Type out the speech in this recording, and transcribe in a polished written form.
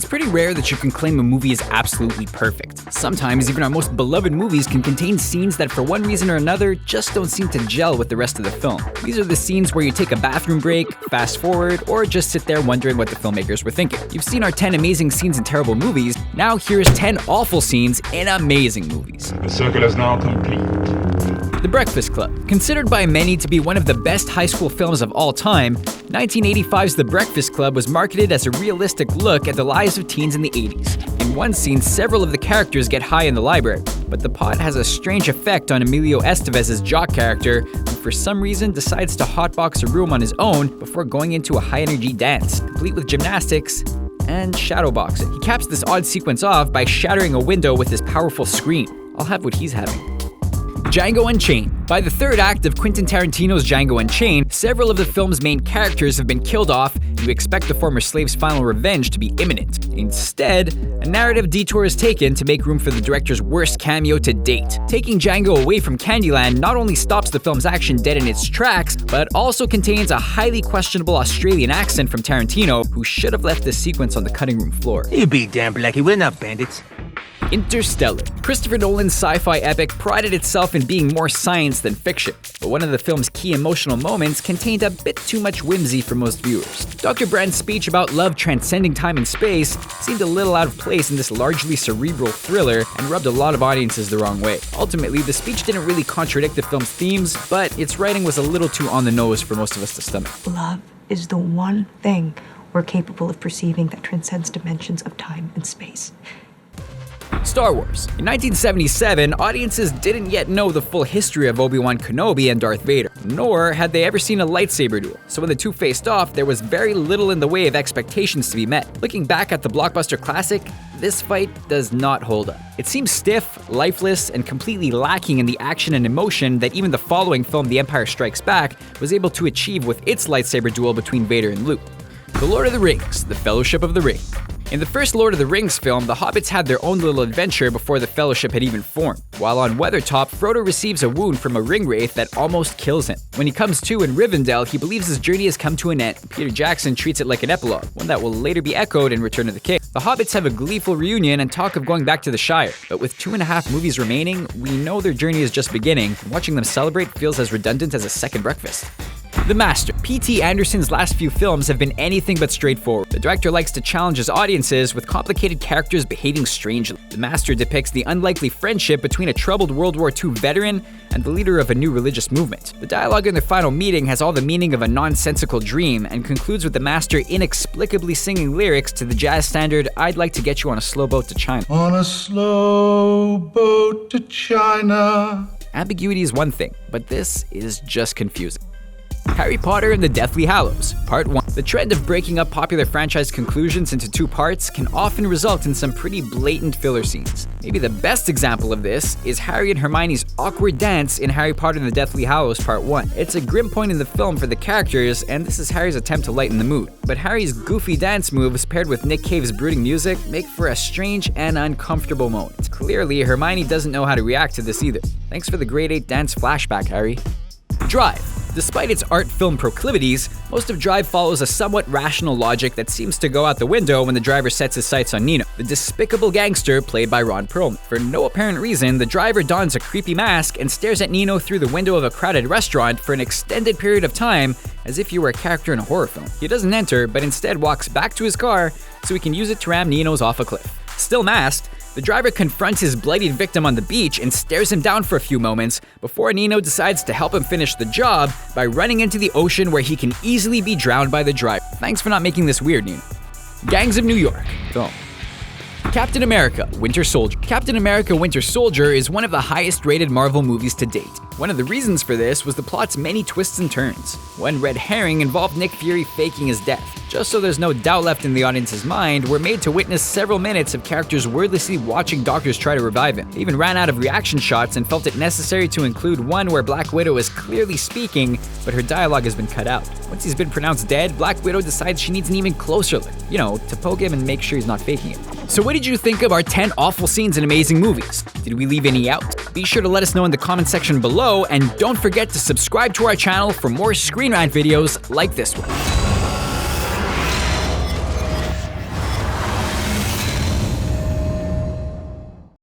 It's pretty rare that you can claim a movie is absolutely perfect. Sometimes even our most beloved movies can contain scenes that for one reason or another just don't seem to gel with the rest of the film. These are the scenes where you take a bathroom break, fast forward, or just sit there wondering what the filmmakers were thinking. You've seen our 10 amazing scenes in terrible movies, now here's 10 awful scenes in amazing movies. The circle is now complete. The Breakfast Club. Considered by many to be one of the best high school films of all time, 1985's The Breakfast Club was marketed as a realistic look at the lives of teens in the 80s. In one scene, several of the characters get high in the library, but the pot has a strange effect on Emilio Estevez's jock character, who for some reason decides to hotbox a room on his own before going into a high-energy dance, complete with gymnastics and shadowboxing. He caps this odd sequence off by shattering a window with his powerful scream. I'll have what he's having. Django Unchained. By the third act of Quentin Tarantino's Django Unchained, several of the film's main characters have been killed off, and you expect the former slave's final revenge to be imminent. Instead, a narrative detour is taken to make room for the director's worst cameo to date. Taking Django away from Candyland not only stops the film's action dead in its tracks, but also contains a highly questionable Australian accent from Tarantino, who should have left this sequence on the cutting room floor. You big damn blackie, we're not bandits. Interstellar. Christopher Nolan's sci-fi epic prided itself in being more science than fiction, but one of the film's key emotional moments contained a bit too much whimsy for most viewers. Dr. Brand's speech about love transcending time and space seemed a little out of place in this largely cerebral thriller and rubbed a lot of audiences the wrong way. Ultimately, the speech didn't really contradict the film's themes, but its writing was a little too on the nose for most of us to stomach. Love is the one thing we're capable of perceiving that transcends dimensions of time and space. Star Wars. In 1977, audiences didn't yet know the full history of Obi-Wan Kenobi and Darth Vader, nor had they ever seen a lightsaber duel. So when the two faced off, there was very little in the way of expectations to be met. Looking back at the blockbuster classic, this fight does not hold up. It seems stiff, lifeless, and completely lacking in the action and emotion that even the following film, The Empire Strikes Back, was able to achieve with its lightsaber duel between Vader and Luke. The Lord of the Rings, The Fellowship of the Ring. In the first Lord of the Rings film, the hobbits had their own little adventure before the Fellowship had even formed. While on Weathertop, Frodo receives a wound from a ring wraith that almost kills him. When he comes to in Rivendell, he believes his journey has come to an end. Peter Jackson treats it like an epilogue, one that will later be echoed in Return of the King. The hobbits have a gleeful reunion and talk of going back to the Shire, but with 2.5 movies remaining, we know their journey is just beginning, and watching them celebrate feels as redundant as a second breakfast. The Master. P.T. Anderson's last few films have been anything but straightforward. The director likes to challenge his audiences with complicated characters behaving strangely. The Master depicts the unlikely friendship between a troubled World War II veteran and the leader of a new religious movement. The dialogue in their final meeting has all the meaning of a nonsensical dream and concludes with the Master inexplicably singing lyrics to the jazz standard, "I'd like to get you on a slow boat to China." On a slow boat to China. Ambiguity is one thing, but this is just confusing. Harry Potter and the Deathly Hallows, Part 1. The trend of breaking up popular franchise conclusions into 2 parts can often result in some pretty blatant filler scenes. Maybe the best example of this is Harry and Hermione's awkward dance in Harry Potter and the Deathly Hallows Part 1. It's a grim point in the film for the characters, and this is Harry's attempt to lighten the mood. But Harry's goofy dance moves paired with Nick Cave's brooding music make for a strange and uncomfortable moment. Clearly, Hermione doesn't know how to react to this either. Thanks for the grade 8 dance flashback, Harry. Drive. Despite its art film proclivities, most of Drive follows a somewhat rational logic that seems to go out the window when the driver sets his sights on Nino, the despicable gangster played by Ron Perlman. For no apparent reason, the driver dons a creepy mask and stares at Nino through the window of a crowded restaurant for an extended period of time as if he were a character in a horror film. He doesn't enter, but instead walks back to his car so he can use it to ram Nino's off a cliff. Still masked, the driver confronts his bloodied victim on the beach and stares him down for a few moments before Nino decides to help him finish the job by running into the ocean where he can easily be drowned by the driver. Thanks for not making this weird, Nino. Gangs of New York. Film. Captain America: Winter Soldier. Captain America: Winter Soldier is one of the highest rated Marvel movies to date. One of the reasons for this was the plot's many twists and turns. One red herring involved Nick Fury faking his death. Just so there's no doubt left in the audience's mind, we're made to witness several minutes of characters wordlessly watching doctors try to revive him. They even ran out of reaction shots and felt it necessary to include one where Black Widow is clearly speaking, but her dialogue has been cut out. Once he's been pronounced dead, Black Widow decides she needs an even closer look, to poke him and make sure he's not faking it. So what did you think of our 10 awful scenes in amazing movies? Did we leave any out? Be sure to let us know in the comment section below, and don't forget to subscribe to our channel for more Screen Rant videos like this one.